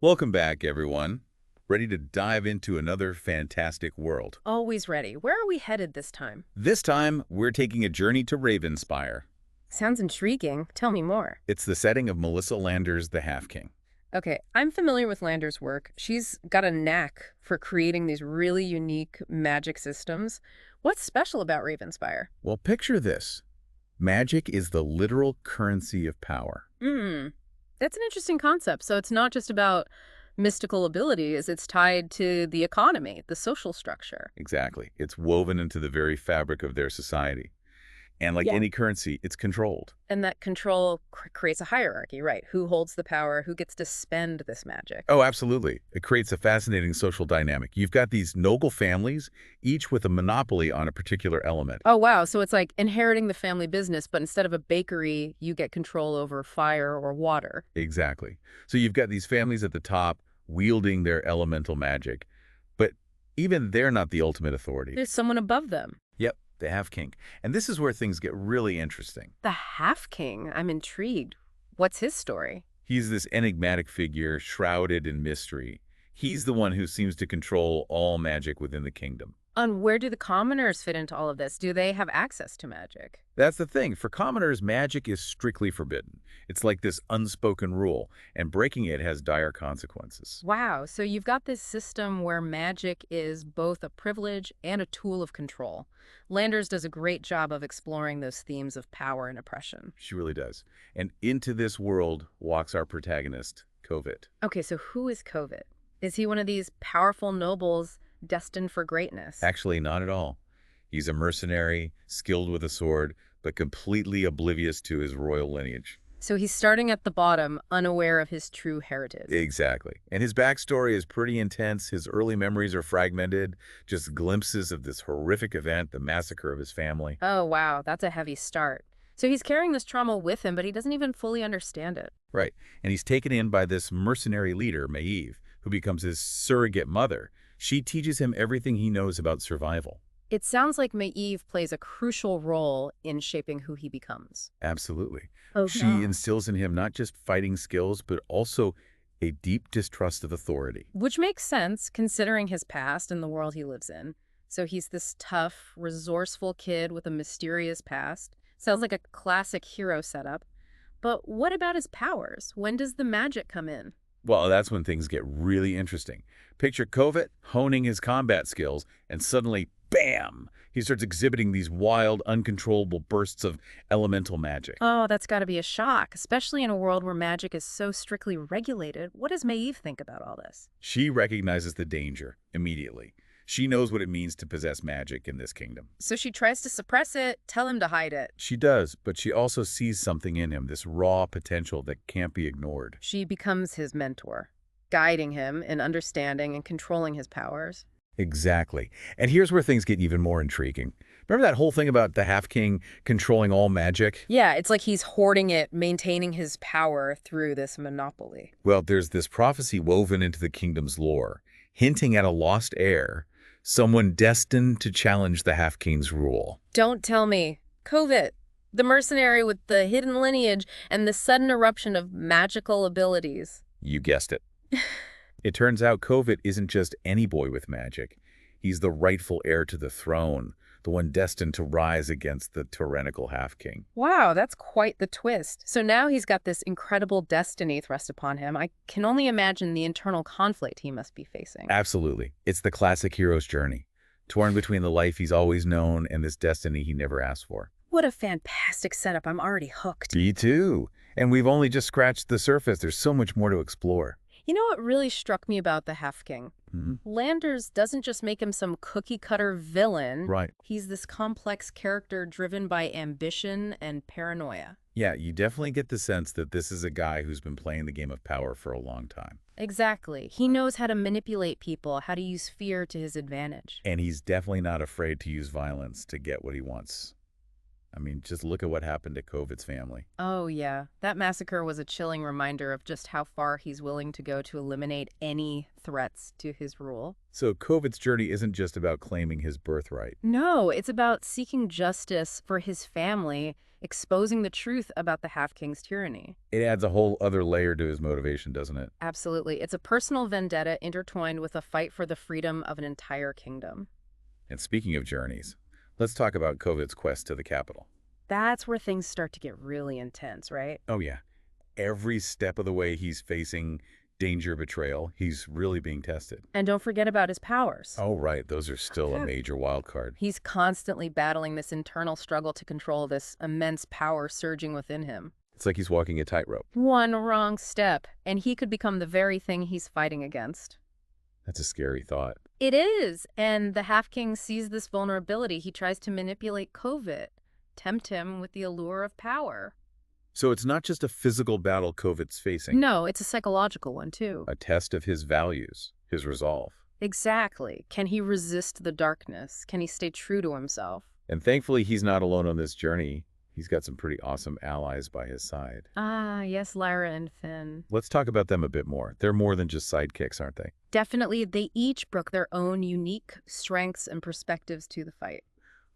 Welcome back, everyone. Ready to dive into another fantastic world. Always ready. Where are we headed this time? This time, we're taking a journey to Ravenspire. Sounds intriguing. Tell me more. It's the setting of Melissa Lander's The Half-King. Okay, I'm familiar with Lander's work. She's got a knack for creating these really unique magic systems. What's special about Ravenspire? Well, picture this. Magic is the literal currency of power. That's an interesting concept. So it's not just about mystical abilities, it's tied to the economy, the social structure. Exactly. It's woven into the very fabric of their society. And like Yeah. any currency, it's controlled. And that control creates a hierarchy, right? Who holds the power? Who gets to spend this magic? Oh, absolutely. It creates a fascinating social dynamic. You've got these noble families, each with a monopoly on a particular element. Oh, wow. So it's like inheriting the family business, but instead of a bakery, you get control over fire or water. Exactly. So you've got these families at the top wielding their elemental magic, but even they're not the ultimate authority. There's someone above them. Yep, the half-king. And this is where things get really interesting. The Half King. I'm intrigued. What's his story? He's this enigmatic figure shrouded in mystery. He's the one who seems to control all magic within the kingdom. And where do the commoners fit into all of this? Do they have access to magic? That's the thing. For commoners, magic is strictly forbidden. It's like this unspoken rule, and breaking it has dire consequences. Wow. So you've got this system where magic is both a privilege and a tool of control. Landers does a great job of exploring those themes of power and oppression. She really does. And into this world walks our protagonist, Kovit. Okay, so who is Kovit? Is he one of these powerful nobles destined for greatness? Actually, not at all. He's a mercenary, skilled with a sword, but completely oblivious to his royal lineage. So he's starting at the bottom, unaware of his true heritage. Exactly. And his backstory is pretty intense. His early memories are fragmented, just glimpses of this horrific event, the massacre of his family. Oh, wow, that's a heavy start. So he's carrying this trauma with him, but he doesn't even fully understand it. Right. And he's taken in by this mercenary leader, Maeve, who becomes his surrogate mother. She teaches him everything he knows about survival. It sounds like Maeve plays a crucial role in shaping who he becomes. Absolutely. Oh, She no. instills in him not just fighting skills, but also a deep distrust of authority. Which makes sense, considering his past and the world he lives in. So he's this tough, resourceful kid with a mysterious past. Sounds like a classic hero setup. But what about his powers? When does the magic come in? Well, that's when things get really interesting. Picture Kovit honing his combat skills, and suddenly, bam! He starts exhibiting these wild, uncontrollable bursts of elemental magic. Oh, that's got to be a shock, especially in a world where magic is so strictly regulated. What does Maeve think about all this? She recognizes the danger immediately. She knows what it means to possess magic in this kingdom. So she tries to suppress it, tell him to hide it. She does, but she also sees something in him, this raw potential that can't be ignored. She becomes his mentor, guiding him in understanding and controlling his powers. Exactly. And here's where things get even more intriguing. Remember that whole thing about the half-king controlling all magic? Yeah, it's like he's hoarding it, maintaining his power through this monopoly. Well, there's this prophecy woven into the kingdom's lore, hinting at a lost heir, someone destined to challenge the half-king's rule. Don't tell me. Kovit, the mercenary with the hidden lineage and the sudden eruption of magical abilities. You guessed it. It turns out Kovit isn't just any boy with magic. He's the rightful heir to the throne, the one destined to rise against the tyrannical half-king. Wow, that's quite the twist. So now he's got this incredible destiny thrust upon him. I can only imagine the internal conflict he must be facing. Absolutely. It's the classic hero's journey, torn between the life he's always known and this destiny he never asked for. What a fantastic setup. I'm already hooked. Me too. And we've only just scratched the surface. There's so much more to explore. You know what really struck me about the Half-King? Landers doesn't just make him some cookie-cutter villain. Right. He's this complex character driven by ambition and paranoia. Yeah, you definitely get the sense that this is a guy who's been playing the game of power for a long time. Exactly. He knows how to manipulate people, how to use fear to his advantage. And he's definitely not afraid to use violence to get what he wants. I mean, just look at what happened to Kovit's family. Oh, yeah. That massacre was a chilling reminder of just how far he's willing to go to eliminate any threats to his rule. So Kovit's journey isn't just about claiming his birthright. No, it's about seeking justice for his family exposing the truth about the Half-King's tyranny. It adds a whole other layer to his motivation, doesn't it? Absolutely. It's a personal vendetta intertwined with a fight for the freedom of an entire kingdom. And speaking of journeys, let's talk about Covid's quest to the capital. That's where things start to get really intense, right? Oh, yeah. Every step of the way he's facing danger, betrayal. He's really being tested. And don't forget about his powers. Oh, right. Those are still a major wild card. He's constantly battling this internal struggle to control this immense power surging within him. It's like he's walking a tightrope. One wrong step, and he could become the very thing he's fighting against. That's a scary thought. It is, and the Half-King sees this vulnerability. He tries to manipulate Covid, tempt him with the allure of power. So it's not just a physical battle Covid's facing. No, it's a psychological one, too. A test of his values, his resolve. Exactly. Can he resist the darkness? Can he stay true to himself? And thankfully, he's not alone on this journey. He's got some pretty awesome allies by his side. Ah, yes, Lyra and Finn. Let's talk about them a bit more. They're more than just sidekicks, aren't they? Definitely, they each brought their own unique strengths and perspectives to the fight.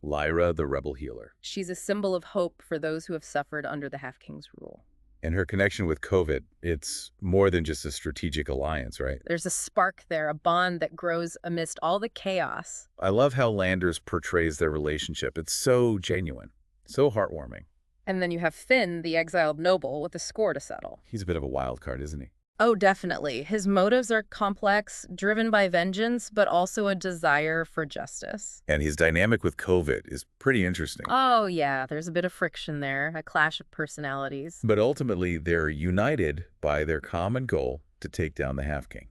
Lyra, the rebel healer. She's a symbol of hope for those who have suffered under the Half-King's rule. And her connection with Covid, it's more than just a strategic alliance, right? There's a spark there, a bond that grows amidst all the chaos. I love how Landers portrays their relationship. It's so genuine, so heartwarming. And then you have Finn, the exiled noble, with a score to settle. He's a bit of a wild card, isn't he? Oh, definitely. His motives are complex, driven by vengeance, but also a desire for justice. And his dynamic with Covid is pretty interesting. Oh, yeah, there's a bit of friction there, a clash of personalities. But ultimately, they're united by their common goal to take down the Half-King.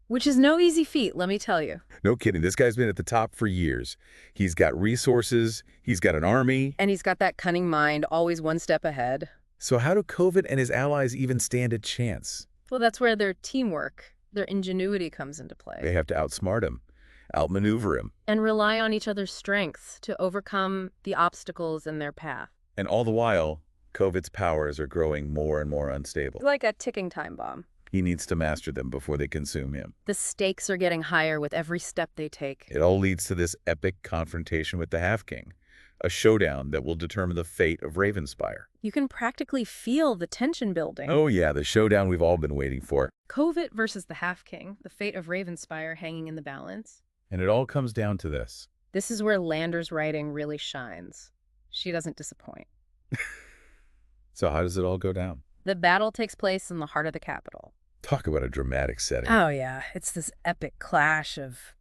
Which is no easy feat, let me tell you. No kidding. This guy's been at the top for years. He's got resources. He's got an army. And he's got that cunning mind, always one step ahead. So how do Covid and his allies even stand a chance? Well, that's where their teamwork, their ingenuity comes into play. They have to outsmart him, outmaneuver him. And rely on each other's strengths to overcome the obstacles in their path. And all the while, Covid's powers are growing more and more unstable. Like a ticking time bomb. He needs to master them before they consume him. The stakes are getting higher with every step they take. It all leads to this epic confrontation with the Half-King, a showdown that will determine the fate of Ravenspire. You can practically feel the tension building. Oh yeah, the showdown we've all been waiting for. Covid versus the Half-King, the fate of Ravenspire hanging in the balance. And it all comes down to this. This is where Lander's writing really shines. She doesn't disappoint. So how does it all go down? The battle takes place in the heart of the capital. Talk about a dramatic setting. Oh yeah, it's this epic clash of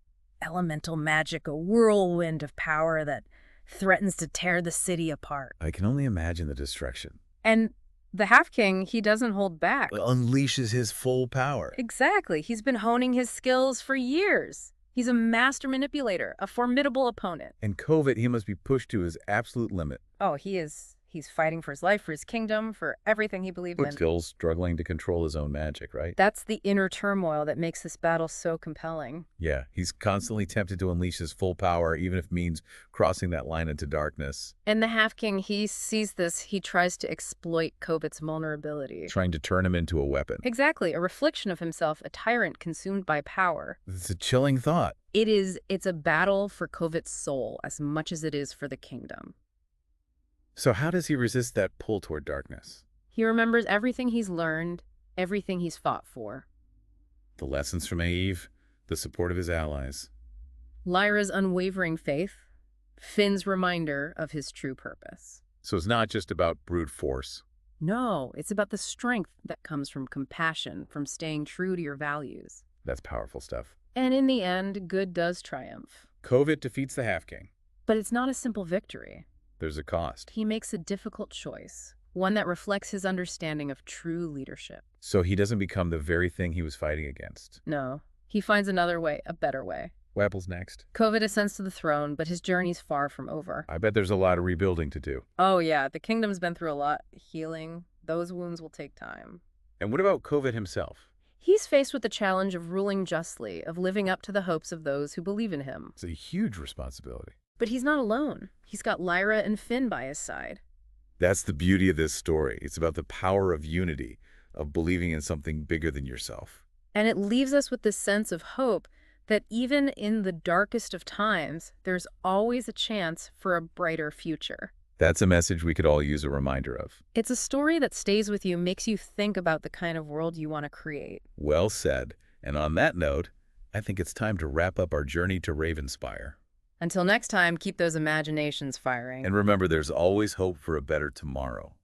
elemental magic, a whirlwind of power that threatens to tear the city apart. I can only imagine the destruction. And the Half-King, he doesn't hold back. Unleashes his full power. Exactly. He's been honing his skills for years. He's a master manipulator, a formidable opponent. And Covid, he must be pushed to his absolute limit. Oh, he is. He's fighting for his life, for his kingdom, for everything he believes in. Still struggling to control his own magic, right? That's the inner turmoil that makes this battle so compelling. Yeah, he's constantly tempted to unleash his full power, even if it means crossing that line into darkness. And the Half-King, he sees this. He tries to exploit Covid's vulnerability. Trying to turn him into a weapon. Exactly, a reflection of himself, a tyrant consumed by power. It's a chilling thought. It's a battle for Covid's soul as much as it is for the kingdom. So how does he resist that pull toward darkness? He remembers everything he's learned, everything he's fought for. The lessons from Eve, the support of his allies. Lyra's unwavering faith, Finn's reminder of his true purpose. So it's not just about brute force. No, it's about the strength that comes from compassion, from staying true to your values. That's powerful stuff. And in the end, good does triumph. Covid defeats the Half-King. But it's not a simple victory. There's a cost. He makes a difficult choice, one that reflects his understanding of true leadership. So he doesn't become the very thing he was fighting against. No, he finds another way, a better way. What happens next? Covid ascends to the throne, but his journey's far from over. I bet there's a lot of rebuilding to do. Oh yeah, the kingdom's been through a lot. Healing, those wounds will take time. And what about Covid himself? He's faced with the challenge of ruling justly, of living up to the hopes of those who believe in him. It's a huge responsibility. But he's not alone. He's got Lyra and Finn by his side. That's the beauty of this story. It's about the power of unity, of believing in something bigger than yourself. And it leaves us with this sense of hope that even in the darkest of times, there's always a chance for a brighter future. That's a message we could all use a reminder of. It's a story that stays with you, makes you think about the kind of world you want to create. Well said. And on that note, I think it's time to wrap up our journey to Ravenspire. Until next time, keep those imaginations firing. And remember, there's always hope for a better tomorrow.